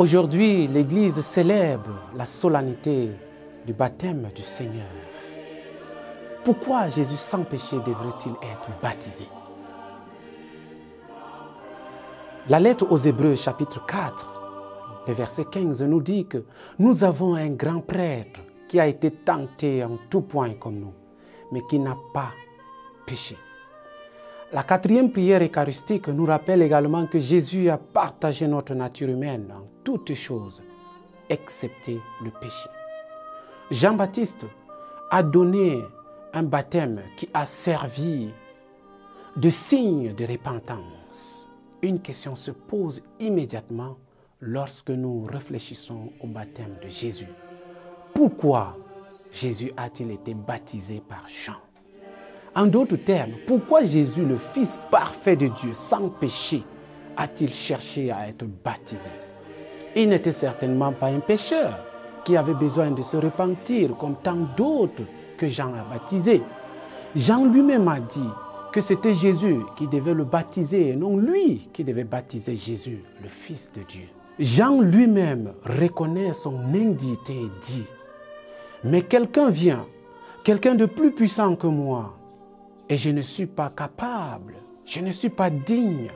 Aujourd'hui, l'Église célèbre la solennité du baptême du Seigneur. Pourquoi Jésus sans péché devrait-il être baptisé? La lettre aux Hébreux, chapitre 4, le verset 15, nous dit que nous avons un grand prêtre qui a été tenté en tout point comme nous, mais qui n'a pas péché. La quatrième prière eucharistique nous rappelle également que Jésus a partagé notre nature humaine en toutes choses, excepté le péché. Jean-Baptiste a donné un baptême qui a servi de signe de repentance. Une question se pose immédiatement lorsque nous réfléchissons au baptême de Jésus. Pourquoi Jésus a-t-il été baptisé par Jean? En d'autres termes, pourquoi Jésus, le Fils parfait de Dieu, sans péché, a-t-il cherché à être baptisé? Il n'était certainement pas un pécheur qui avait besoin de se repentir comme tant d'autres que Jean a baptisés. Jean lui-même a dit que c'était Jésus qui devait le baptiser et non lui qui devait baptiser Jésus, le Fils de Dieu. Jean lui-même reconnaît son indignité et dit « Mais quelqu'un vient, quelqu'un de plus puissant que moi, et je ne suis pas capable, je ne suis pas digne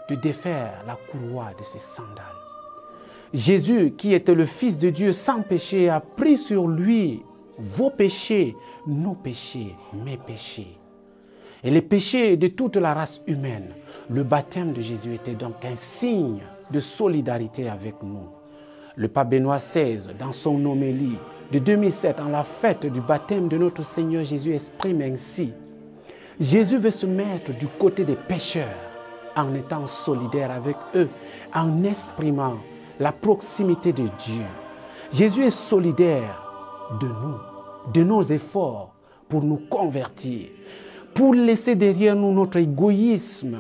de défaire la courroie de ses sandales. » Jésus, qui était le Fils de Dieu sans péché, a pris sur lui vos péchés, nos péchés, mes péchés. Et les péchés de toute la race humaine. Le baptême de Jésus était donc un signe de solidarité avec nous. Le pape Benoît XVI, dans son homélie de 2007, en la fête du baptême de notre Seigneur Jésus, exprime ainsi: Jésus veut se mettre du côté des pécheurs en étant solidaire avec eux, en exprimant la proximité de Dieu. Jésus est solidaire de nous, de nos efforts pour nous convertir, pour laisser derrière nous notre égoïsme,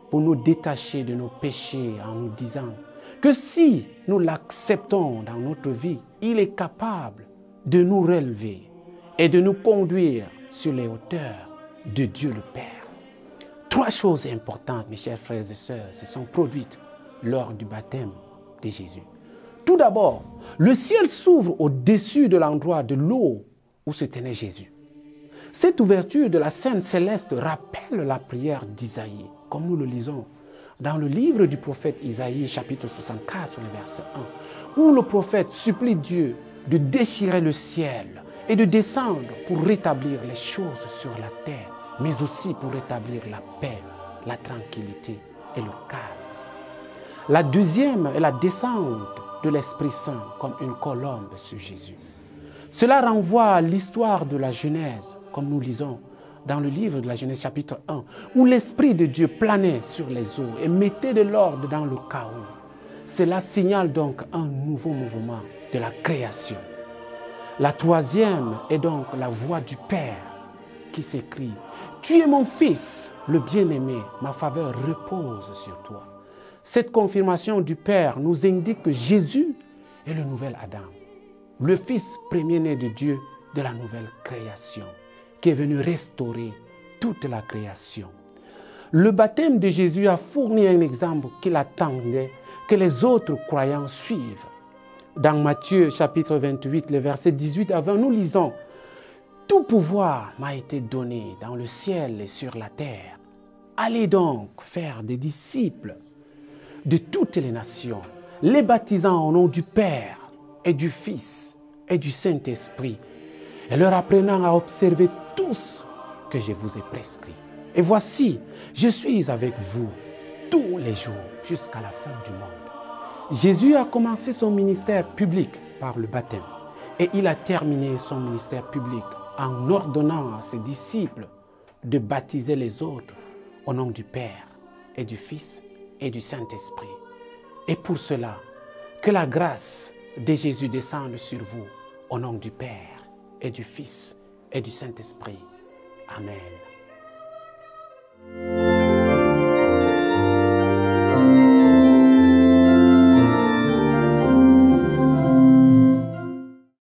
pour nous détacher de nos péchés en nous disant que si nous l'acceptons dans notre vie, il est capable de nous relever et de nous conduire sur les hauteurs de Dieu le Père. Trois choses importantes, mes chers frères et sœurs, se sont produites lors du baptême de Jésus. Tout d'abord, le ciel s'ouvre au-dessus de l'endroit de l'eau où se tenait Jésus. Cette ouverture de la scène céleste rappelle la prière d'Isaïe, comme nous le lisons dans le livre du prophète Isaïe, chapitre 64, le verset 1, où le prophète supplie Dieu de déchirer le ciel et de descendre pour rétablir les choses sur la terre, mais aussi pour rétablir la paix, la tranquillité et le calme. La deuxième est la descente de l'Esprit Saint comme une colombe sur Jésus. Cela renvoie à l'histoire de la Genèse, comme nous lisons dans le livre de la Genèse chapitre 1, où l'Esprit de Dieu planait sur les eaux et mettait de l'ordre dans le chaos. Cela signale donc un nouveau mouvement de la création. La troisième est donc la voix du Père qui s'écrie « Tu es mon Fils, le bien-aimé, ma faveur repose sur toi ». Cette confirmation du Père nous indique que Jésus est le nouvel Adam, le Fils premier-né de Dieu de la nouvelle création, qui est venu restaurer toute la création. Le baptême de Jésus a fourni un exemple qu'il attendait que les autres croyants suivent. Dans Matthieu chapitre 28, le verset 18 à 20, nous lisons « Tout pouvoir m'a été donné dans le ciel et sur la terre. Allez donc faire des disciples de toutes les nations, les baptisant au nom du Père et du Fils et du Saint-Esprit, et leur apprenant à observer tous que je vous ai prescrit. Et voici, je suis avec vous tous les jours jusqu'à la fin du monde. » Jésus a commencé son ministère public par le baptême et il a terminé son ministère public en ordonnant à ses disciples de baptiser les autres au nom du Père et du Fils et du Saint-Esprit. Et pour cela, que la grâce de Jésus descende sur vous au nom du Père et du Fils et du Saint-Esprit. Amen.